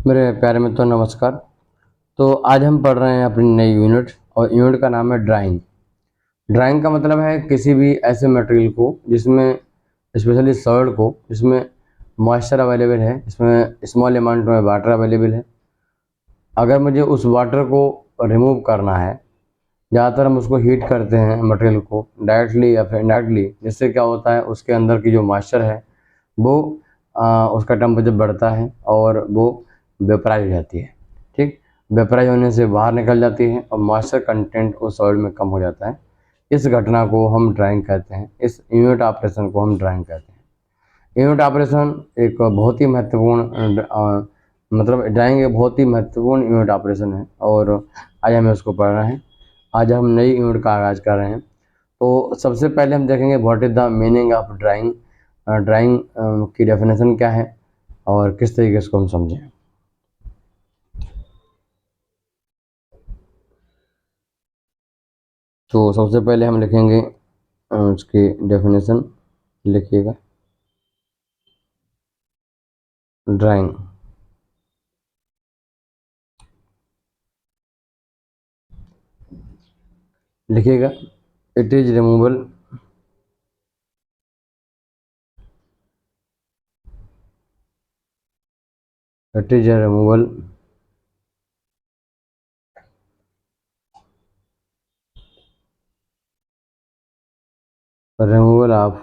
मेरे प्यारे मित्रों नमस्कार। तो आज हम पढ़ रहे हैं अपनी नई यूनिट और यूनिट का नाम है ड्राइंग। ड्राइंग का मतलब है किसी भी ऐसे मटेरियल को जिसमें स्पेशली सॉलिड को जिसमें मॉइस्चर अवेलेबल है, इसमें स्मॉल अमाउंट में वाटर अवेलेबल है। अगर मुझे उस वाटर को रिमूव करना है, ज़्यादातर हम उसको हीट करते हैं मटेरियल को डायरेक्टली या फिर इनडायरेक्टली, जिससे क्या होता है उसके अंदर की जो मॉइस्चर है वो उसका टेम्परेचर बढ़ता है और वो वेपराइज हो जाती है। ठीक, वेपराइज होने से बाहर निकल जाती है और मॉइस्चर कंटेंट उस सॉइल में कम हो जाता है। इस घटना को हम ड्राइंग कहते हैं, इस यूनिट ऑपरेशन को हम ड्राइंग कहते हैं। यूनिट ऑपरेशन एक बहुत ही महत्वपूर्ण मतलब ड्राइंग एक बहुत ही महत्वपूर्ण यूनिट ऑपरेशन है और आज हमें उसको पढ़ना है। आज हम नई यूनिट का आगाज़ कर रहे हैं। तो सबसे पहले हम देखेंगे what is the meaning of drawing. Drawing की डेफिनेशन क्या है और किस तरीके से इसको हम समझें। तो सबसे पहले हम लिखेंगे उसकी डेफिनेशन, लिखिएगा ड्राइंग। लिखिएगा it is removal it is a removal of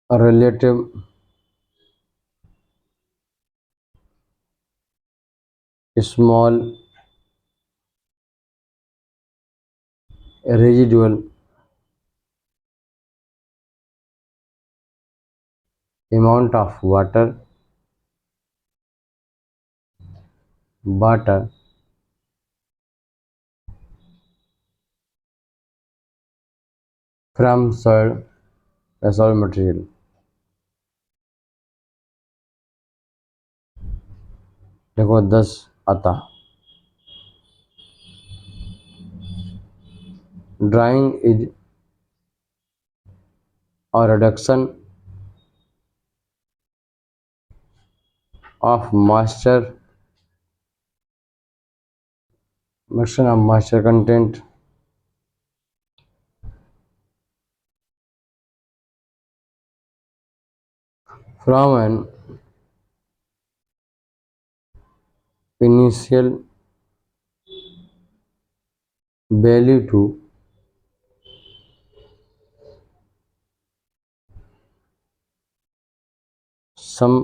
a relative small residual amount of water from soil material। देखो 10 आता। Drawing is a reduction of moisture content from an initial value to some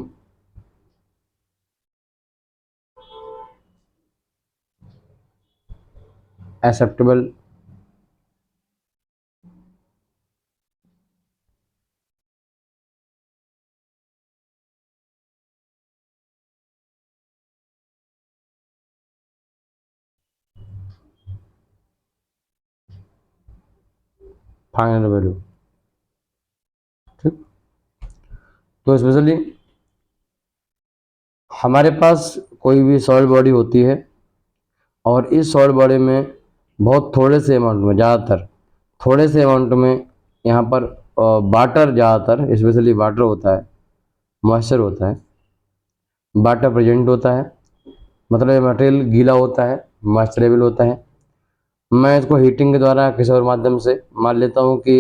acceptable final value. ठीक, तो specially हमारे पास कोई भी solid body होती है और इस सॉलिड बॉडी में बहुत थोड़े से अमाउंट में, ज़्यादातर थोड़े से अमाउंट में यहाँ पर वाटर, ज़्यादातर स्पेशली वाटर होता है, मॉइस्चर होता है, वाटर प्रेजेंट होता है, मतलब मटेरियल गीला होता है, मॉइस्चरेबल होता है। मैं इसको हीटिंग के द्वारा किसी और माध्यम से मान लेता हूँ कि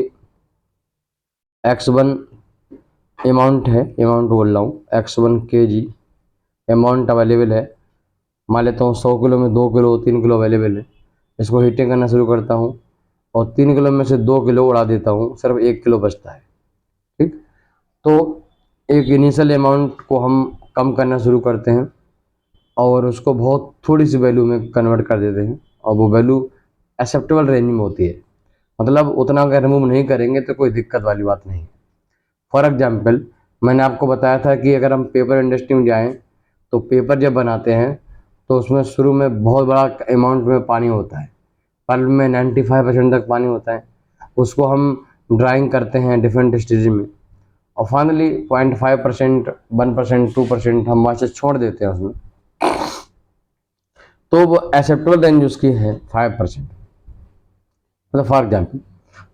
x1 अमाउंट है, अमाउंट बोल रहा हूँ, x1 kg अमाउंट अवेलेबल है। मान लेता हूँ 100 किलो में 2 किलो 3 किलो अवेलेबल है। इसको हीटिंग करना शुरू करता हूँ और 3 किलो में से 2 किलो उड़ा देता हूँ, सिर्फ 1 किलो बचता है। ठीक, तो एक इनिशियल अमाउंट को हम कम करना शुरू करते हैं और उसको बहुत थोड़ी सी वैल्यू में कन्वर्ट कर देते हैं और वो वैल्यू एक्सेप्टेबल रेंज में होती है। मतलब उतना अगर रिमूव नहीं करेंगे तो कोई दिक्कत वाली बात नहीं। फॉर एग्जाम्पल, मैंने आपको बताया था कि अगर हम पेपर इंडस्ट्री में जाएँ तो पेपर जब बनाते हैं तो उसमें शुरू में बहुत बड़ा अमाउंट में पानी होता है, पल्प में 95% तक पानी होता है। उसको हम ड्राइंग करते हैं डिफरेंट स्टेज में और फाइनली 0.5%, 1%, 2% हम वहाँ से छोड़ देते हैं उसमें, तो वो एक्सेप्टेबल रेंज उसकी है 5%। मतलब फॉर एग्जाम्पल,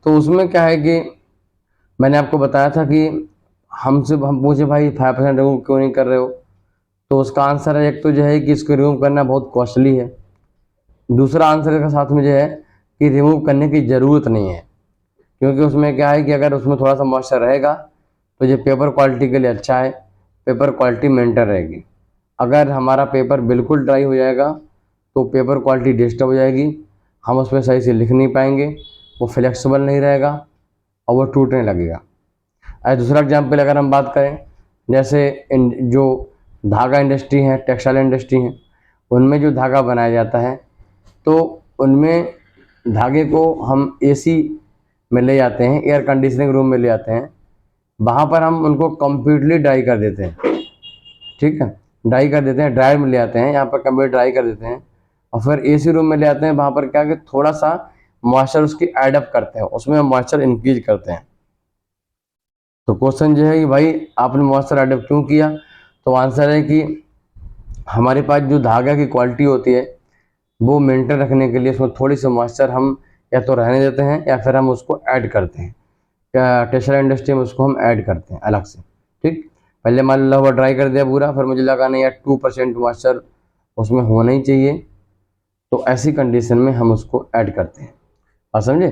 तो उसमें क्या है कि मैंने आपको बताया था कि हम पूछे भाई 5% रिमूव क्यों नहीं कर रहे हो, तो उसका आंसर है एक तो जो है कि इसको रिमूव करना बहुत कॉस्टली है, दूसरा आंसर के साथ में जो है कि रिमूव करने की ज़रूरत नहीं है, क्योंकि उसमें क्या है कि अगर उसमें थोड़ा सा मॉइस्चर रहेगा तो ये पेपर क्वालिटी के लिए अच्छा है, पेपर क्वालिटी मेंटेन रहेगी। अगर हमारा पेपर बिल्कुल ड्राई हो जाएगा तो पेपर क्वालिटी डिस्टर्ब हो जाएगी, हम उस पर सही से लिख नहीं पाएंगे, वो फ्लेक्सिबल नहीं रहेगा और वो टूटने लगेगा। दूसरा एग्जाम्पल अगर हम बात करें, जैसे जो धागा इंडस्ट्री है, टेक्सटाइल इंडस्ट्री है, उनमें जो धागा बनाया जाता है तो उनमें धागे को हम एसी में ले जाते हैं, एयर कंडीशनिंग रूम में ले जाते हैं, वहाँ पर हम उनको कम्प्लीटली ड्राई कर देते हैं, ठीक है, ड्राई कर देते हैं, ड्रायर में ले आते हैं, यहाँ पर कम्प्लीट ड्राई कर देते हैं और फिर एसी रूम में ले आते हैं, वहाँ पर क्या कि थोड़ा सा मॉइस्चर उसकी एडअप करते हैं, उसमें मॉइस्चर इंक्रीज करते हैं। तो क्वेश्चन जो है कि भाई आपने मॉइस्चर एडअप क्यों किया, तो आंसर है कि हमारे पास जो धागा की क्वालिटी होती है वो मेंटेन रखने के लिए उसमें थोड़ी सी मॉइस्चर हम या तो रहने देते हैं या फिर हम उसको ऐड करते हैं, टेक्सटाइल इंडस्ट्री में उसको हम ऐड करते हैं अलग से, ठीक। पहले मान लो वो ड्राई कर दिया पूरा, फिर मुझे लगा नहीं यार 2% मॉइस्चर उसमें होना ही चाहिए, तो ऐसी कंडीशन में हम उसको ऐड करते हैं, बात समझे।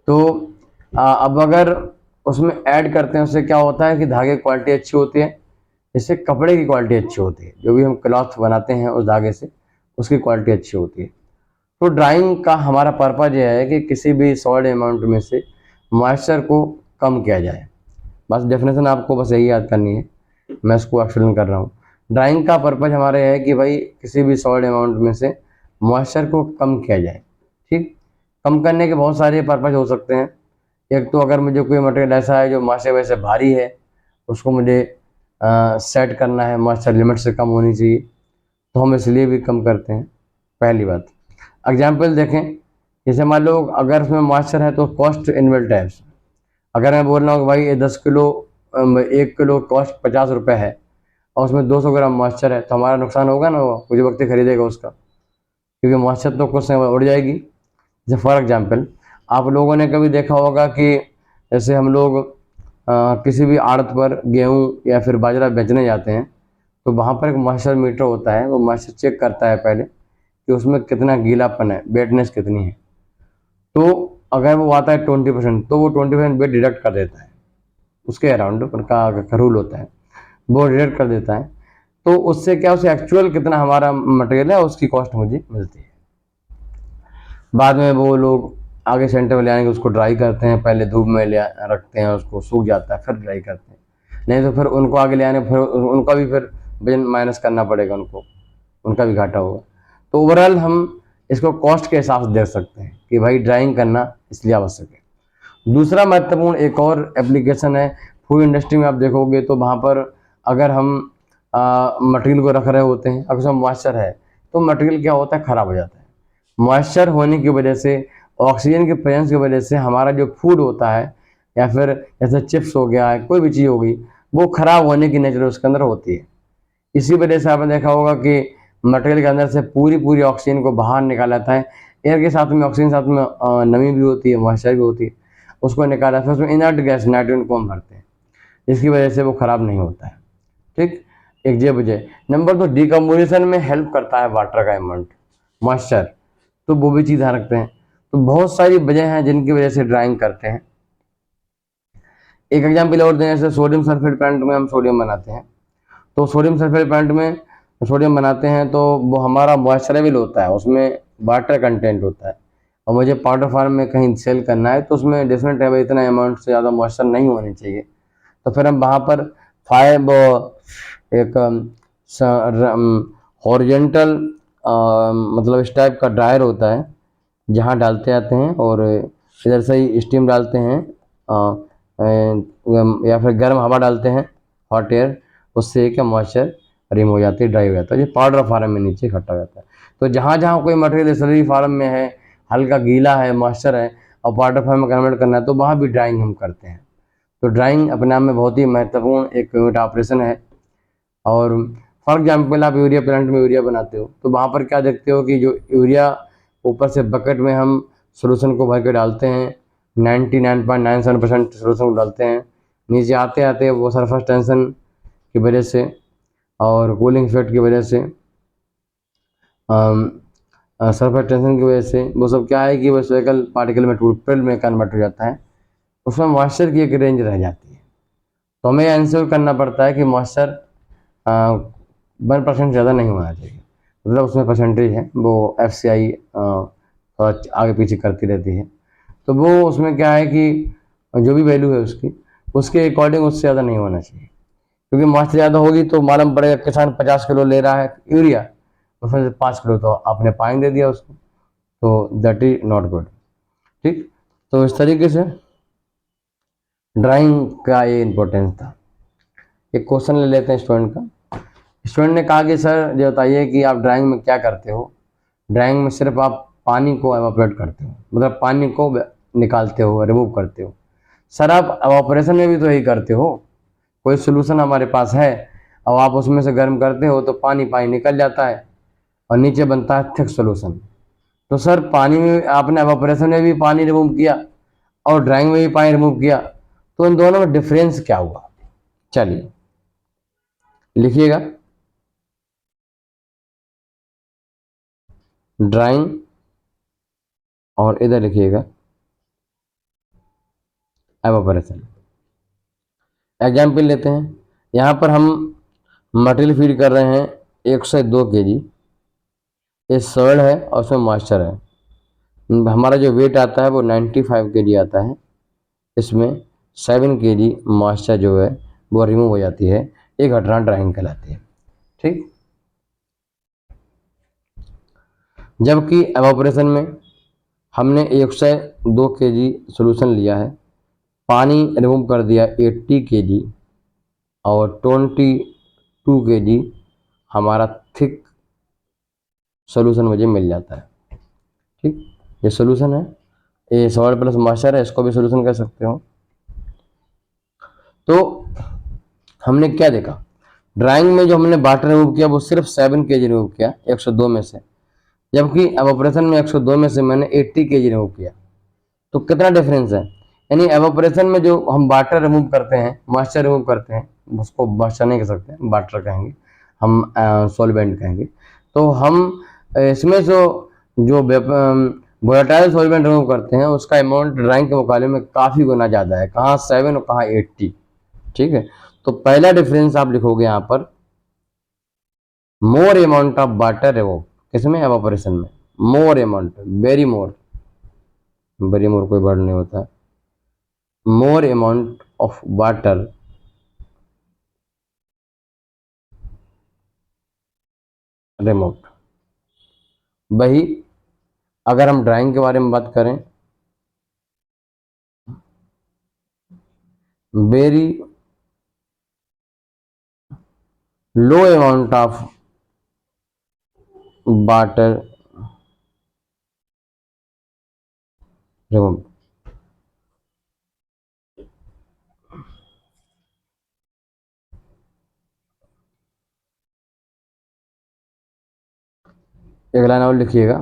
तो अब अगर उसमें ऐड करते हैं उससे क्या होता है कि धागे की क्वालिटी अच्छी होती है, इससे कपड़े की क्वालिटी अच्छी होती है, जो भी हम क्लॉथ बनाते हैं उस धागे से उसकी क्वालिटी अच्छी होती है। तो ड्राइंग का हमारा पर्पज यह है कि किसी भी सॉलिड अमाउंट में से मॉइस्चर को कम किया जाए, बस डेफिनेशन आपको बस यही याद करनी है, मैं इसको एक्सप्लेन कर रहा हूँ। ड्राइंग का पर्पज हमारा यह है कि भाई किसी भी सॉलिड अमाउंट में से मॉइस्चर को कम किया जाए, ठीक। कम करने के बहुत सारे पर्पज हो सकते हैं। एक तो अगर मुझे कोई मटेरियल ऐसा है जो मॉइस्चर वैसे भारी है, उसको मुझे सेट करना है, मॉइस्चर लिमिट से कम होनी चाहिए, तो हम इसलिए भी कम करते हैं, पहली बात। एग्जाम्पल देखें, जैसे मान लो अगर उसमें मॉइस्चर है तो कॉस्ट इनबिल्ट है। अगर मैं बोल रहा हूँ कि भाई ये 10 किलो 1 किलो कॉस्ट 50 रुपये है और उसमें 200 ग्राम मॉइस्चर है, तो हमारा नुकसान होगा ना, वो कुछ वक्त खरीदेगा उसका, क्योंकि मॉइस्चर तो कुछ समय उड़ जाएगी। जैसे फॉर एग्जाम्पल आप लोगों ने कभी देखा होगा कि जैसे हम लोग किसी भी आड़त पर गेहूँ या फिर बाजरा बेचने जाते हैं, तो वहाँ पर एक मॉइस्चर मीटर होता है, वो मॉइस्चर चेक करता है पहले कि उसमें कितना गीलापन है, वेटनेस कितनी है। तो अगर वो आता है 20%, तो वो 20% वेट डिडक्ट कर देता है, उसके अराउंड उनका रूल होता है, वो डिडक्ट कर देता है। तो उससे क्या, उसे एक्चुअल कितना हमारा मटेरियल है उसकी कॉस्ट मुझे मिलती है। बाद में वो लोग आगे सेंटर में ले आने के उसको ड्राई करते हैं, पहले धूप में ले रखते हैं, उसको सूख जाता है, फिर ड्राई करते हैं, नहीं तो फिर उनको आगे ले आने फिर उनका भी फिर वजन माइनस करना पड़ेगा उनको, उनका भी घाटा होगा। तो ओवरऑल हम इसको कॉस्ट के हिसाब से देख सकते हैं कि भाई ड्राइंग करना इसलिए आवश्यक है। दूसरा महत्वपूर्ण एक और एप्लीकेशन है, फूड इंडस्ट्री में आप देखोगे तो वहाँ पर अगर हम मटेरियल को रख रहे होते हैं, अगर उसमें मॉइस्चर है तो मटेरियल क्या होता है, ख़राब हो जाता है। मॉइस्चर होने की वजह से, ऑक्सीजन की प्रेजेंस की वजह से हमारा जो फूड होता है या फिर जैसे चिप्स हो गया है, कोई भी चीज़ हो गई, वो ख़राब होने की नेचर उसके अंदर होती है। इसी वजह से आपने देखा होगा कि मटेरियल के अंदर से पूरी पूरी ऑक्सीजन को बाहर निकाला जाता है, एयर के साथ में ऑक्सीजन साथ में नमी भी होती है, मॉइस्चर भी होती है, उसको निकाला जाता है, उसमें इनर्ट गैस नाइट्रोजन को हम भरते हैं, जिसकी वजह से वो ख़राब नहीं होता है, ठीक। एक ये वजह। नंबर 2, डिकम्पोजिशन में हेल्प करता है वाटर का अमाउंट, मॉइस्चर, तो वो भी चीज़ ध्यान रखते हैं। तो बहुत सारी वजह हैं जिनकी वजह से ड्राइंग करते हैं। एक एग्जाम्पल और दें, जैसे सोडियम सल्फेट प्लांट में हम सोडियम बनाते हैं, तो सोडियम सल्फेट प्लांट में सोडियम बनाते हैं तो वो हमारा मॉइस्चरेबल होता है, उसमें वाटर कंटेंट होता है, और मुझे पाउडर फॉर्म में कहीं सेल करना है तो उसमें डिफरेंट है, इतना अमाउंट से ज़्यादा मॉइस्चर नहीं होनी चाहिए। तो फिर हम वहाँ पर फाइव एक हॉरिजेंटल मतलब इस टाइप का ड्रायर होता है, जहाँ डालते आते हैं और इधर से ही स्टीम डालते हैं या फिर गर्म हवा डालते हैं, हॉट एयर, उससे क्या मॉइस्चर रिमूव हो जाती है, ड्राई हो जाता है, ये पाउडर फॉर्म में नीचे इकट्ठा हो जाता है। तो जहाँ जहाँ कोई मटेरियल स्लरी फॉर्म में है, हल्का गीला है, मॉइस्चर है और पाउडर फॉर्म में कन्वर्ट करना है, तो वहाँ भी ड्राइंग हम करते हैं। तो ड्राइंग अपने आप में बहुत ही महत्वपूर्ण एक यूनिट ऑपरेशन है। और फॉर एग्जाम्पल आप यूरिया प्लांट में यूरिया बनाते हो, तो वहाँ पर क्या देखते हो कि जो यूरिया ऊपर से बकेट में हम सोल्यूशन को भर के डालते हैं, 99.97% सोल्यूशन को डालते हैं, नीचे आते आते वो सरफेस टेंशन की वजह से और कूलिंग इफेक्ट की वजह से, सरफेस टेंशन की वजह से वो सब क्या है कि वो स्फेरिकल पार्टिकल में ट्यूबल में कन्वर्ट हो जाता है। उसमें मॉइस्चर की एक रेंज रह जाती है। तो हमें इंश्योर करना पड़ता है कि मॉइस्चर 1% ज़्यादा नहीं होना चाहिए। मतलब उसमें परसेंटेज है वो FCI थोड़ा आगे पीछे करती रहती है। तो वो उसमें क्या है कि जो भी वैल्यू है उसकी, उसके अकॉर्डिंग उससे ज़्यादा नहीं होना चाहिए। क्योंकि मॉइस्चर ज़्यादा होगी तो मालूम पड़ेगा किसान 50 किलो ले रहा है यूरिया, उसमें से 5 किलो तो आपने पानी दे दिया उसको, तो दैट इज नॉट गुड। ठीक, तो इस तरीके से ड्राइंग का ये इम्पोर्टेंस था। एक क्वेश्चन ले लेते हैं स्टूडेंट का। स्टूडेंट ने कहा कि सर ये बताइए कि आप ड्राइंग में क्या करते हो। ड्राइंग में सिर्फ आप पानी को एवापोरेट करते हो, मतलब पानी को निकालते हो, रिमूव करते हो। सर आप एवापोरेशन में भी तो यही करते हो। कोई सोल्यूशन हमारे पास है और आप उसमें से गर्म करते हो तो पानी पानी निकल जाता है और नीचे बनता है थिक सोल्यूशन। तो सर पानी में आपने एवापोरेशन में भी पानी रिमूव किया और ड्राइंग में भी पानी रिमूव किया, तो इन दोनों में डिफरेंस क्या हुआ? चलिए लिखिएगा, ड्राइंग और इधर लिखिएगा एवापोरेशन। एग्जाम्पल लेते हैं। यहाँ पर हम मटेरियल फीड कर रहे हैं 102 kg। ये सॉइल है और उसमें मॉइस्चर है। हमारा जो वेट आता है वो 95 kg आता है। इसमें 7 kg मॉइस्चर जो है वो रिमूव हो जाती है। एक घटना ड्राइंग कहलाती है। ठीक, जबकि एवापोरेशन में हमने 102 kg सोल्यूशन लिया है, पानी रिमूव कर दिया 80 kg और 22 kg हमारा थिक सोल्यूशन मुझे मिल जाता है। ठीक, ये सोल्यूशन है, ये सॉल्ट प्लस मॉइस्चर है, इसको भी सोल्यूशन कह सकते हो। तो हमने क्या देखा, ड्राइंग में जो हमने वाटर रिमूव किया वो सिर्फ 7 kg रिमूव किया 102 में से, जबकि एवापोरेशन में 102 में से मैंने 80 kg रिमूव किया। तो कितना डिफरेंस है? यानी एवापोरेशन में जो हम वाटर रिमूव करते हैं, मॉइस्चर रिमूव करते हैं, उसको मॉइस्चर नहीं कह सकते, वाटर कहेंगे हम, सॉल्वेंट कहेंगे। तो हम इसमें जो वोलेटाइल सॉल्वेंट रिमूव करते हैं उसका अमाउंट ड्राइंग के मुकाबले में काफ़ी गुना ज़्यादा है, कहाँ 7 और कहाँ 80। ठीक है, तो पहला डिफरेंस आप लिखोगे यहाँ पर, more amount of water remove, किसमें? एवापोरेशन में। More amount, very more, very more कोई वर्ड नहीं होता है। More amount of water remove. वही अगर हम ड्राइंग के बारे में बात करें, very low amount of water remove. एक लाइन और लिखिएगा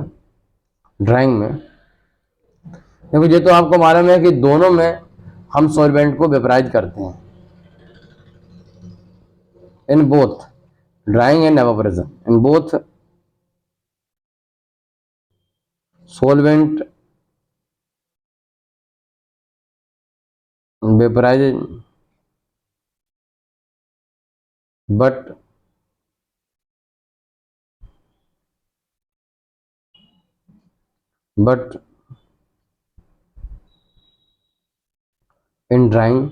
ड्राइंग में। देखो ये तो आपको मालूम है कि दोनों में हम सॉल्वेंट को वेपराइज करते हैं, in both drawing and evaporation, in both solvent vaporize, but but in drying,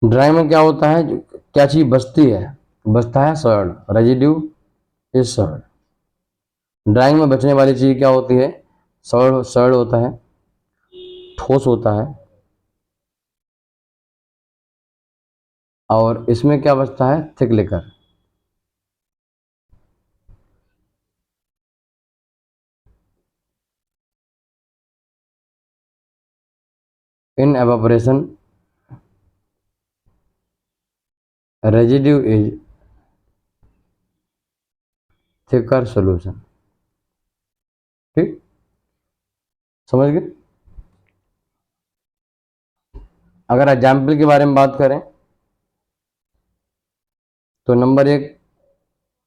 dry में क्या होता है, क्या चीज बचती है? बचता है soil, residue is soil. Drawing में बचने वाली चीज क्या होती है? सॉइल, सॉइल होता है, ठोस होता है, और इसमें क्या बचता है? Thick liquor. In evaporation residue is thicker solution. ठीक, समझ गए? अगर एग्जाम्पल के बारे में बात करें तो नंबर 1,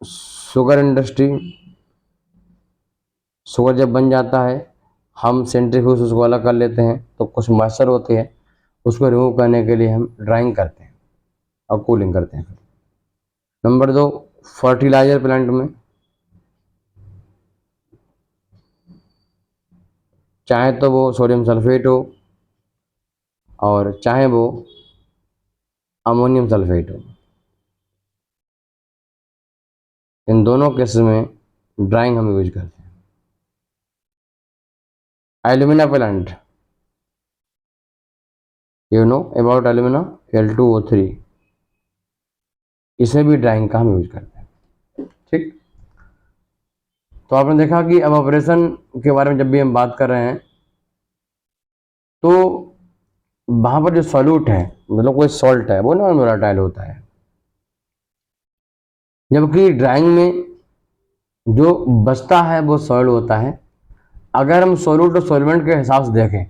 शुगर इंडस्ट्री। शुगर जब बन जाता है, हम सेंट्रीफ्यूज उसको अलग कर लेते हैं, तो कुछ मॉइस्चर होते हैं, उसको रिमूव करने के लिए हम ड्राइंग करते हैं और कूलिंग करते हैं। नंबर 2, फर्टिलाइजर प्लांट में, चाहे तो वो सोडियम सल्फेट हो और चाहे वो अमोनियम सल्फेट हो, इन दोनों केसेस में ड्राइंग हम यूज करते हैं। Alumina plant, you know about alumina, Al2O3, इसे भी ड्राइंग का हम यूज करते हैं। ठीक, तो आपने देखा कि अब ऑपरेशन के बारे में जब भी हम बात कर रहे हैं तो वहां पर जो सॉल्यूट है, मतलब कोई सॉल्ट है, वो नॉन वोलेटाइल होता है, जबकि ड्राइंग में जो बचता है वो सॉल्ट होता है। अगर हम सॉल्यूट और सॉल्वेंट के हिसाब से देखें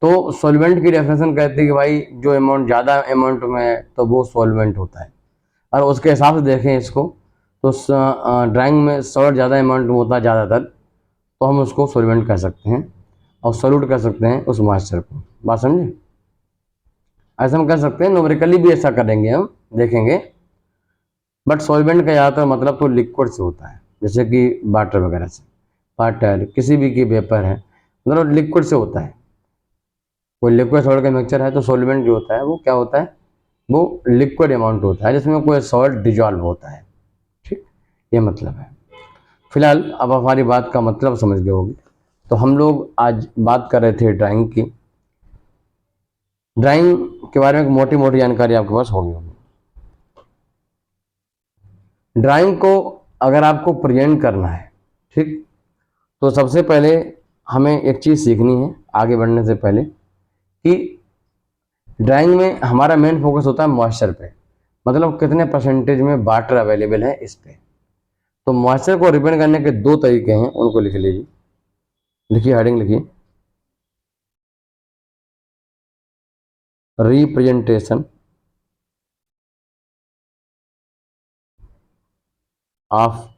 तो सॉल्वेंट की डेफिनेशन कहती है कि भाई जो अमाउंट ज़्यादा अमाउंट में है तो वो सॉल्वेंट होता है, और उसके हिसाब से देखें इसको तो ड्राइंग में सॉल्ट ज़्यादा अमाउंट में होता है ज़्यादातर, तो हम उसको सॉल्वेंट कह सकते हैं और सॉल्यूट कह सकते हैं उस मॉइस्चर को। बात समझे? ऐसा हम कर सकते हैं, न्यूमेरिकली भी ऐसा करेंगे, हम देखेंगे। बट सॉल्वेंट का ज़्यादातर मतलब तो लिक्विड से होता है, जैसे कि वाटर वगैरह से, वाटर किसी भी की वेपर है, मतलब लिक्विड से होता है। कोई लिक्विड सॉल्ट का मिक्सचर है तो सॉल्वेंट जो होता है वो क्या होता है, वो लिक्विड अमाउंट होता है जिसमें कोई सॉल्ट डिजॉल्व होता है। ठीक, ये मतलब है। फिलहाल अब हमारी बात का मतलब समझ गए होगी। तो हम लोग आज बात कर रहे थे ड्राइंग की। ड्राइंग के बारे में एक मोटी मोटी जानकारी आपके पास होगी। ड्राइंग को अगर आपको प्रेजेंट करना है, ठीक, तो सबसे पहले हमें एक चीज़ सीखनी है आगे बढ़ने से पहले कि ड्राइंग में हमारा मेन फोकस होता है मॉइस्चर पे, मतलब कितने परसेंटेज में वाटर अवेलेबल है इस पे। तो मॉइस्चर को रिप्रेजेंट करने के दो तरीके हैं, उनको लिख लीजिए। लिखिए, हेडिंग लिखिए, representation of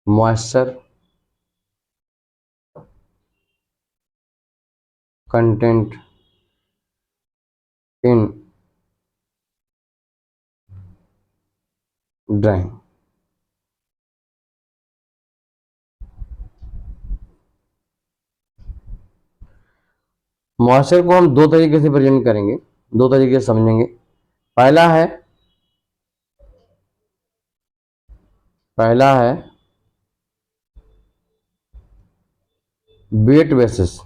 moisture content in drawing. Moisture को हम दो तरीके से प्रेजेंट करेंगे, दो तरीके से समझेंगे। पहला है पहला है वेट बेसिस।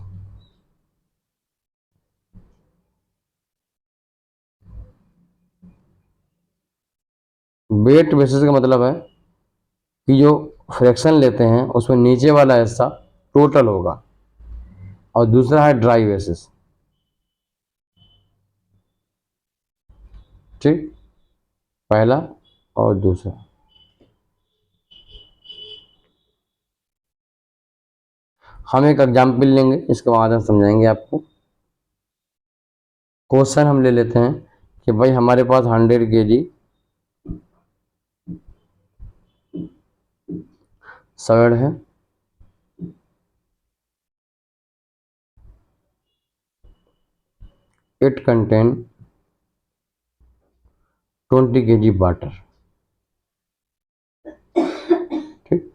वेट बेसिस का मतलब है कि जो फ्रैक्शन लेते हैं उसमें नीचे वाला हिस्सा टोटल होगा, और दूसरा है ड्राई बेसिस। ठीक, पहला और दूसरा। हम एक एग्जाम्पल लेंगे, इसके बाद हम समझाएंगे आपको। क्वेश्चन हम ले लेते हैं कि भाई हमारे पास 100 kg सॉइल है, इट कंटेन 20 kg वाटर। ठीक,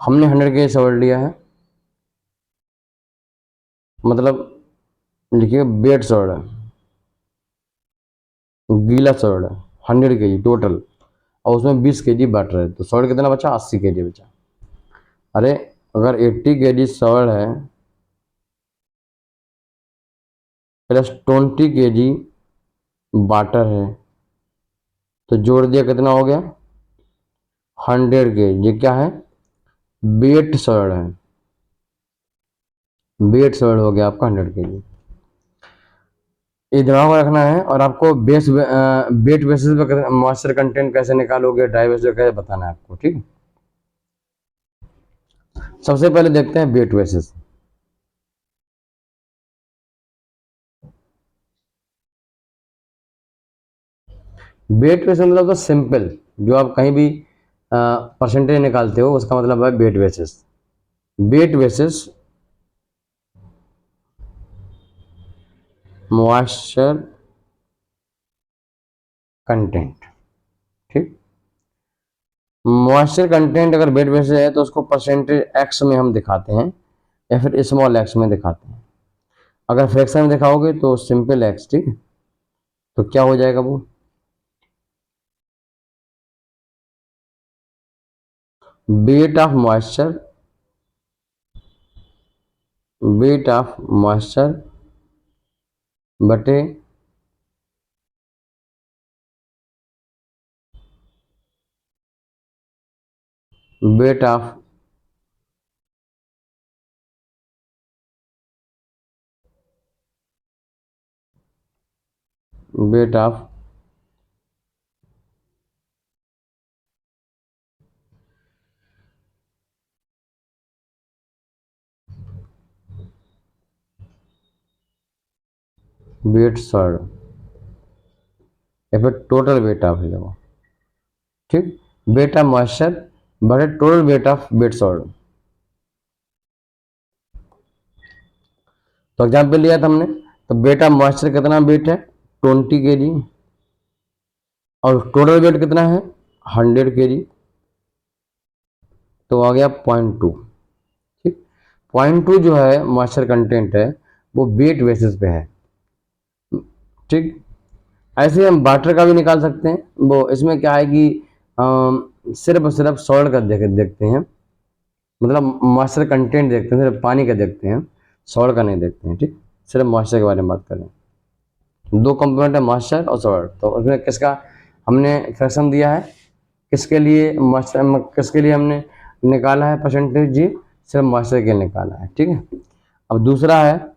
हमने 100 kg सॉइल लिया है, मतलब लिखिए वेट सॉइल है, गीला सॉइल है 100 kg टोटल, और उसमें 20 kg वाटर है, तो सॉइल कितना बचा, 80 kg बचा। अरे अगर 80 kg सॉइल है प्लस 20 kg वाटर है, तो जोड़ दिया कितना हो गया, 100 kg। ये क्या है, वेट सॉइल है, वेट सॉइल हो गया आपका 100 kg। ये दिमाग में रखना है, और आपको वेट बेसिस पे मॉइस्चर कंटेंट कैसे निकालोगे, ड्राई बेसिस पे कैसे बताना है आपको। ठीक, सबसे पहले देखते हैं वेट बेसिस। वेट बेसिस मतलब तो सिंपल, जो आप कहीं भी परसेंटेज निकालते हो उसका मतलब है wet basis. Wet basis moisture content, ठीक। मॉइस्चर कंटेंट अगर वेट बेसिस है तो उसको परसेंटेज एक्स में हम दिखाते हैं या फिर स्मॉल एक्स में दिखाते हैं। अगर फ्रैक्शन में दिखाओगे तो सिंपल एक्स, ठीक है। तो क्या हो जाएगा वो, weight of moisture, weight of moisture बटे weight of weight of wet solid या फिर टोटल वेट ऑफ देखो, ठीक। वेट ऑफ मॉइस्चर बटे total weight of wet solid. तो एग्जाम्पल लिया था हमने, तो वेट ऑफ मॉइस्चर कितना वेट है 20 kg और टोटल वेट कितना है 100 kg, तो आ गया 0.2, ठीक। 0.2 जो है मॉइस्चर कंटेंट है वो वेट बेसिस पे है, ठीक। ऐसे हम वाटर का भी निकाल सकते हैं। वो इसमें क्या है कि सिर्फ और सिर्फ सॉल्ट का देखते हैं, मतलब मॉइस्चर कंटेंट देखते हैं, सिर्फ पानी का देखते हैं, सॉल्ट का नहीं देखते हैं, ठीक। सिर्फ मॉइस्चर के बारे में बात करें, दो कंपोनेंट है मॉइस्चर और सॉल्ट, तो उसमें किसका हमने फ्रैक्शन दिया है, किसके लिए मॉइस्चर, किसके लिए हमने निकाला है परसेंटेज जी, सिर्फ मॉइस्चर के लिए निकाला है, ठीक है। अब दूसरा है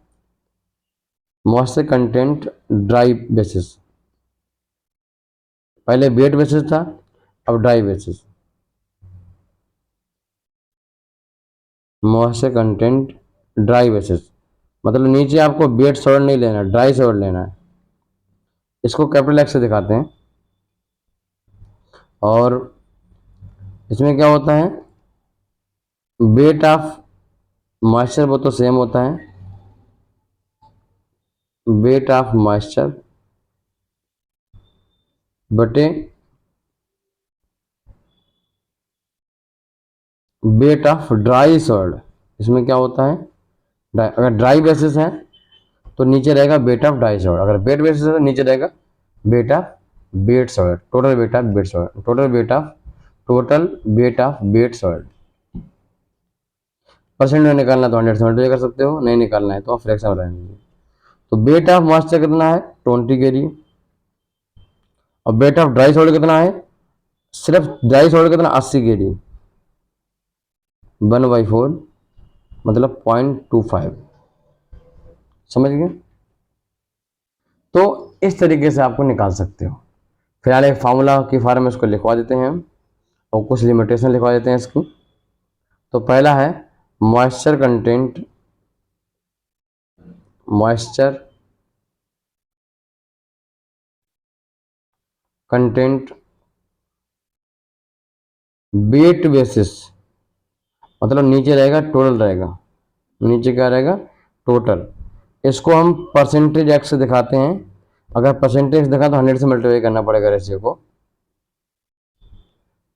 मॉइस्चर कंटेंट ड्राई बेसिस, पहले वेट बेसिस था अब dry basis. Moisture content dry basis मतलब नीचे आपको वेट सॉल्ट नहीं लेना, ड्राई सॉल्ट लेना है। इसको कैपिटल एक्स से दिखाते हैं और इसमें क्या होता है वेट ऑफ मॉइस्चर वो तो सेम होता है, वेट ऑफ मॉइस्चर बटे वेट ऑफ ड्राई सॉल्ट। इसमें क्या होता है अगर ड्राई बेसिस है तो नीचे रहेगा वेट ऑफ ड्राई सॉल्ट, अगर वेट बेसिस है तो नीचे रहेगा weight of wet salt, total weight of wet salt, total weight of wet salt. Percent में निकालना तो 100 कर सकते हो, नहीं निकालना है तो आप फ्रैक्शन रहेंगे। तो वेट ऑफ मॉइस्चर कितना है 20 kg और वेट ऑफ ड्राई सॉल्ट कितना है, सिर्फ ड्राई सॉल्ट कितना 80 kg, 1/4 मतलब 0.25, समझ गए। तो इस तरीके से आपको निकाल सकते हो। फिलहाल एक फार्मूला की फॉर्म में इसको लिखवा देते हैं हम और कुछ लिमिटेशन लिखवा देते हैं इसकी। तो पहला है moisture content, moisture content wet basis मतलब नीचे रहेगा टोटल रहेगा, नीचे क्या रहेगा टोटल। इसको हम परसेंटेज एक्स से दिखाते हैं, अगर परसेंटेज दिखा तो 100 से मल्टीप्लाई करना पड़ेगा रेशियो को।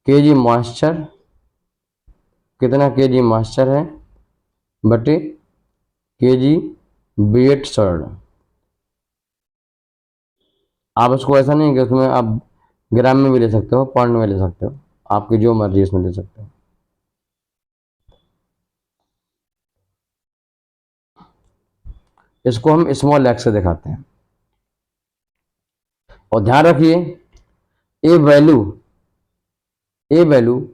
केजी मॉइस्चर कितना केजी मॉइस्चर है बटे केजी वेट सॉल्ट। आप इसको ऐसा नहीं कि उसमें आप ग्राम में भी ले सकते हो, पॉइंट में ले सकते हो, आपकी जो मर्जी इसमें ले सकते हो। इसको हम स्मॉल एक्स से दिखाते हैं और ध्यान रखिए ए वैल्यू, ए वैल्यू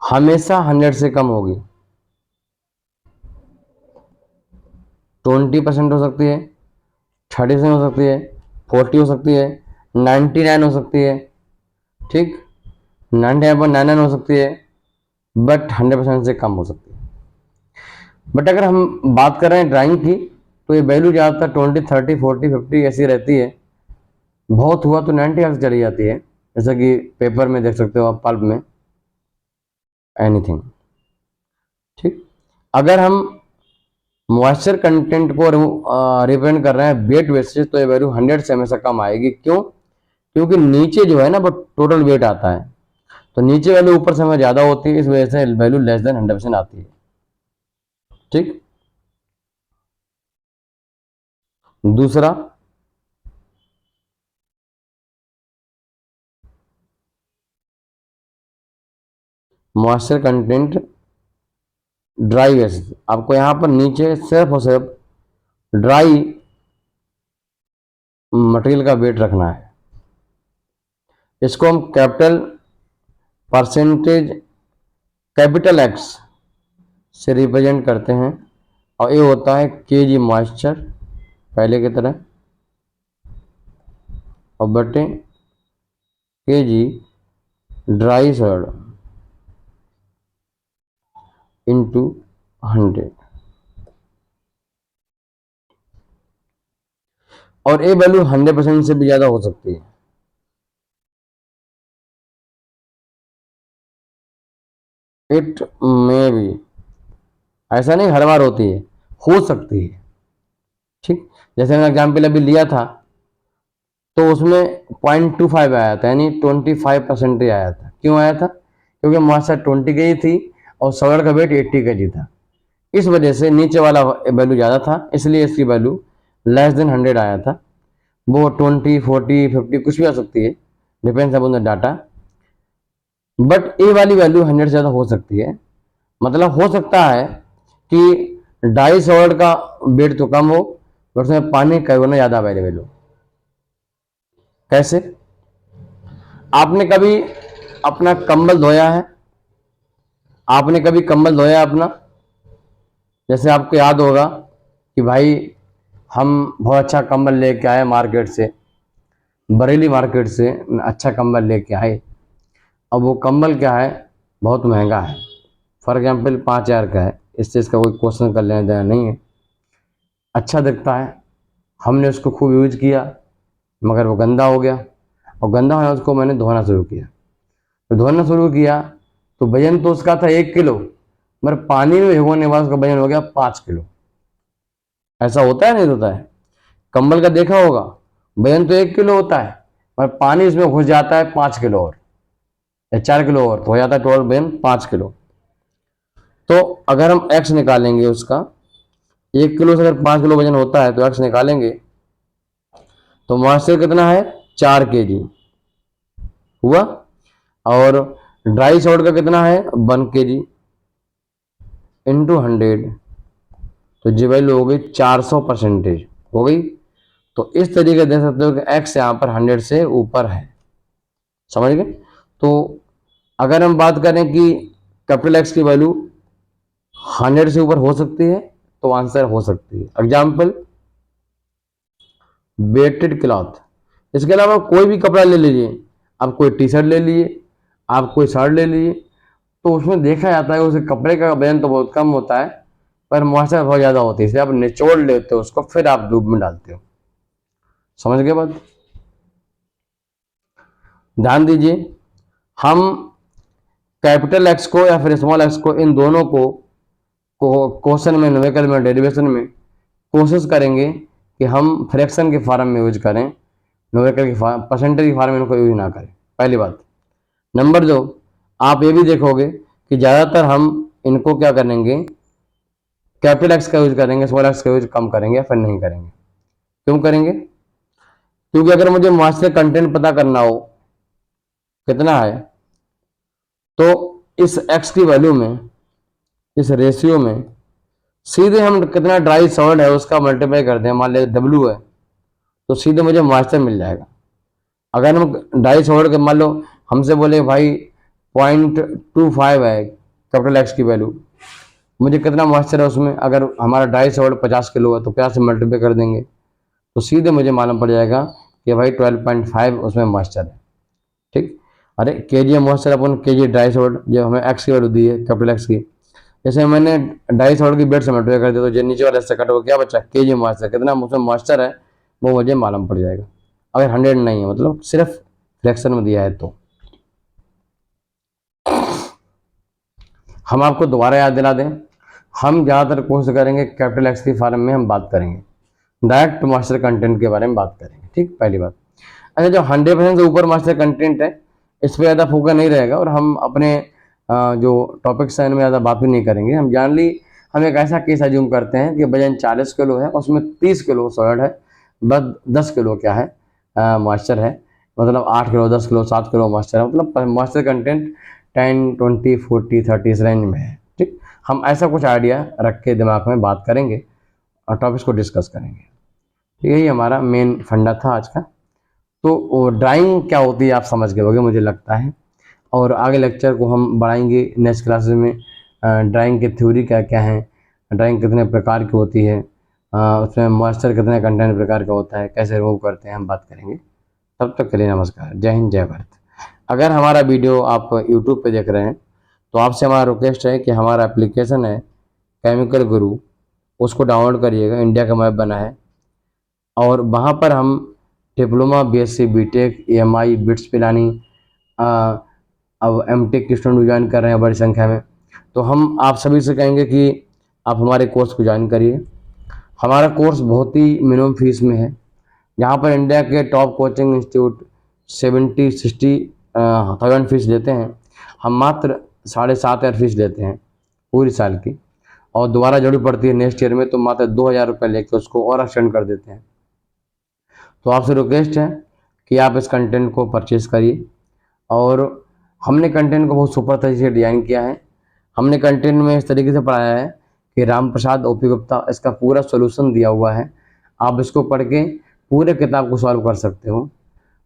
हमेशा 100 से कम होगी। 20% हो सकती है, 30% हो सकती है, 40 हो सकती है, 99 हो सकती है, ठीक, 99.99 हो सकती है, बट 100% से कम हो सकती है। बट अगर हम बात कर रहे हैं ड्राइंग की तो ये वैल्यू ज़्यादातर 20, 30, 40, 50 ऐसी रहती है, बहुत हुआ तो 90 तक चली जाती है। जैसा कि पेपर में देख सकते हो आप, पल्प में, एनीथिंग। ठीक, अगर हम मॉइस्चर कंटेंट को रिप्रेजेंट कर रहे हैं वेट वेट से, तो ये वैल्यू 100 से हमेशा कम आएगी। क्यों? क्योंकि नीचे जो है ना वो टोटल वेट आता है, तो नीचे वैल्यू ऊपर से हमें ज़्यादा होती है, इस वजह से वैल्यू लेस देन 100% आती है। ठीक, दूसरा, मॉइस्चर कंटेंट ड्राई वेस्ट, आपको यहाँ पर नीचे सिर्फ और सिर्फ ड्राई मटेरियल का वेट रखना है। इसको हम कैपिटल परसेंटेज, कैपिटल एक्स से रिप्रेजेंट करते हैं, और ये होता है केजी मॉइस्चर पहले की तरह, और बटे केजी ड्राई सॉइल इंटू 100। और ये वैल्यू 100% से भी ज़्यादा हो सकती है। इट में भी, ऐसा नहीं हर बार होती है, हो सकती है। ठीक, जैसे मैंने एग्जाम्पल अभी लिया था, तो उसमें 0.25 आया था, यानी 25% ही आया था। क्यों आया था? क्योंकि मॉइस्चर 20 केजी थी और सॉइल का वेट 80 केजी था, इस वजह से नीचे वाला वैल्यू ज़्यादा था, इसलिए इसकी वैल्यू लेस देन 100 आया था। वो 20, 40, 50 कुछ भी आ सकती है, depends upon the data, but A वाली वैल्यू 100 से ज़्यादा हो सकती है। मतलब हो सकता है कि डाई सॉल्ट का वेट तो कम हो, बट उसमें पानी कई गुना ज़्यादा अवेलेबल हो। कैसे? आपने कभी अपना कंबल धोया है? आपने कभी कंबल धोया अपना? जैसे आपको याद होगा कि भाई हम बहुत अच्छा कंबल लेके आए मार्केट से, बरेली मार्केट से अच्छा कंबल लेके आए। अब वो कंबल क्या है, बहुत महंगा है, फॉर एग्जाम्पल 5,000 का है, इससे इसका कोई क्वेश्चन कर लेना देना नहीं है। अच्छा दिखता है, हमने उसको खूब यूज किया, मगर वो गंदा हो गया, और गंदा होने उसको मैंने धोना शुरू किया। तो धोना शुरू किया तो वजन तो उसका था 1 किलो, मगर पानी में भिगोने के बाद उसका वजन हो गया 5 किलो। ऐसा होता है नहीं होता है? कंबल का देखा होगा, वजन तो 1 किलो होता है, मगर पानी इसमें घुस जाता है 5 किलो और, या 4 किलो और, तो हो जाता है टोटल वजन 5 किलो। तो अगर हम एक्स निकालेंगे उसका, 1 किलो से अगर 5 किलो वजन होता है तो एक्स निकालेंगे, तो मॉइस्चर कितना है, 4 केजी हुआ, और ड्राई सॉल्ट का कितना है, 1 केजी इंटू 100, तो जी वैल्यू हो गई 400% हो गई। तो इस तरीके देख सकते हो कि एक्स यहाँ पर 100 से ऊपर है। समझ गए? तो अगर हम बात करें कि कैपिटल एक्स की वैल्यू 100 से ऊपर हो सकती है, तो आंसर हो सकती है। एग्जाम्पल, वेटेड क्लॉथ, इसके अलावा कोई भी कपड़ा ले लीजिए, आप कोई टी शर्ट ले लीजिए, आप कोई शर्ट ले लीजिए, तो उसमें देखा जाता है उस कपड़े का वजन तो बहुत कम होता है, पर मॉइस्चर बहुत ज़्यादा होती है, इसलिए आप निचोड़ लेते हो उसको, फिर आप धूप में डालते हो। समझ गए बात? ध्यान दीजिए, हम कैपिटल एक्स को या फिर स्मॉल एक्स को, इन दोनों को क्वेश्चन में, न्यूमेरिकल में, डेरिवेशन में कोशिश करेंगे कि हम फ्रैक्शन के फॉर्म में यूज करें, न्यूमेरिकल की फॉर्म, परसेंटेज की फॉर्म में इनको यूज ना करें, पहली बात। नंबर 2, आप ये भी देखोगे कि ज़्यादातर हम इनको क्या करेंगे, कैपिटल एक्स का यूज करेंगे, स्मॉल एक्स का यूज कम करेंगे, फिर नहीं करेंगे। क्यों करेंगे? क्योंकि अगर मुझे मॉइस्चर कंटेंट पता करना हो कितना है, तो इस एक्स की वैल्यू में, इस रेशियो में सीधे हम कितना ड्राई सॉल्ट है उसका मल्टीप्लाई कर दें, मान लीजिए डब्ल्यू है, तो सीधे मुझे मॉइस्चर मिल जाएगा। अगर हम ड्राई सॉल्ट के मान लो हमसे बोले भाई 0.25 है कैपिटल एक्स की वैल्यू, मुझे कितना मॉइस्चर है उसमें, अगर हमारा ड्राई सॉल्ट 50 किलो है तो 50 से मल्टीप्लाई कर देंगे, तो सीधे मुझे मालूम पड़ जाएगा कि भाई 12.5 उसमें मॉइस्चर है। ठीक, अरे के जी मॉइस्चर अपन के जी ड्राई सॉल्ट, जो हमें एक्स की वैल्यू दी है कैपिटल एक्स की, जैसे मैंने ड्राई सॉल्ट की बेड से मल्टीप्लाई कर दिया, तो जो नीचे वाला हिस्सा कट हो क्या बचा, के जी मॉइस्चर, कितना उसमें मॉइस्चर है वो मुझे मालूम पड़ जाएगा। अगर 100 नहीं है, मतलब सिर्फ फ्रैक्शन में दिया है तो। हम आपको दोबारा याद दिला दें, हम ज़्यादातर कोशिश करेंगे कैपिटल एक्स की फॉर्म में हम बात करेंगे, डायरेक्ट मास्टर कंटेंट के बारे में बात करेंगे। ठीक, पहली बात। अच्छा, जो 100% से ऊपर मास्टर कंटेंट है इस पर ज़्यादा फोकस नहीं रहेगा, और हम अपने जो टॉपिक्स हैं इनमें ज़्यादा बात भी नहीं करेंगे। हम जानली हम एक ऐसा केस एज्यूम करते हैं कि वजन 40 किलो है, उसमें 30 किलो सॉलिड है, बस 10 किलो क्या है मॉइस्चर है, मतलब 8 किलो 10 किलो 7 किलो मॉइस्चर है, मतलब मॉइस्चर कंटेंट 10 20 40 30 इस रेंज में है। ठीक, हम ऐसा कुछ आइडिया रख के दिमाग में बात करेंगे और टॉपिक्स को डिस्कस करेंगे। यही हमारा मेन फंडा था आज का। तो ड्राइंग क्या होती है आप समझ गए होंगे मुझे लगता है, और आगे लेक्चर को हम बढ़ाएंगे नेक्स्ट क्लासेस में। ड्राइंग की थ्योरी क्या क्या है, ड्राइंग कितने प्रकार की होती है, उसमें मॉइस्चर कितने कंटेंट प्रकार का होता है, कैसे रिमूव करते हैं, हम बात करेंगे। तब तक के लिए नमस्कार, जय हिंद जय भारत। अगर हमारा वीडियो आप यूट्यूब पे देख रहे हैं तो आपसे हमारा रिक्वेस्ट है कि हमारा एप्लीकेशन है केमिकल गुरु, उसको डाउनलोड करिएगा, इंडिया का मैप बना है, और वहाँ पर हम diploma BSc BTech EMI BITS Pilani अब एमटेक के स्टूडेंट भी ज्वाइन कर रहे हैं बड़ी संख्या में। तो हम आप सभी से कहेंगे कि आप हमारे कोर्स को ज्वाइन करिए। हमारा कोर्स बहुत ही मिनिमम फीस में है, यहाँ पर इंडिया के top coaching institute 70-60 thousand fees लेते हैं, हम मात्र 7,500 फीस लेते हैं पूरी साल की, और दोबारा जरूरत पड़ती है नेक्स्ट ईयर में तो मात्र 2,000 रुपये लेके उसको और एक्सटेंड कर देते हैं। तो आपसे रिक्वेस्ट है कि आप इस कंटेंट को परचेज करिए, और हमने कंटेंट को बहुत सुपर तरीके से डिज़ाइन किया है। हमने कंटेंट में इस तरीके से पढ़ाया है कि राम प्रसाद ओपी गुप्ता इसका पूरा सोल्यूशन दिया हुआ है, आप इसको पढ़ के पूरे किताब को सॉल्व कर सकते हो।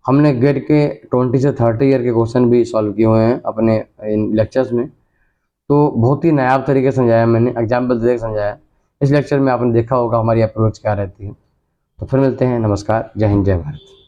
हमने गेट के 20 से 30 ईयर के क्वेश्चन भी सॉल्व किए हुए हैं अपने इन लेक्चर्स में। तो बहुत ही नायाब तरीके से समझाया मैंने, एग्जाम्पल दे के समझाया। इस लेक्चर में आपने देखा होगा हमारी अप्रोच क्या रहती है। तो फिर मिलते हैं, नमस्कार, जय हिंद जय भारत।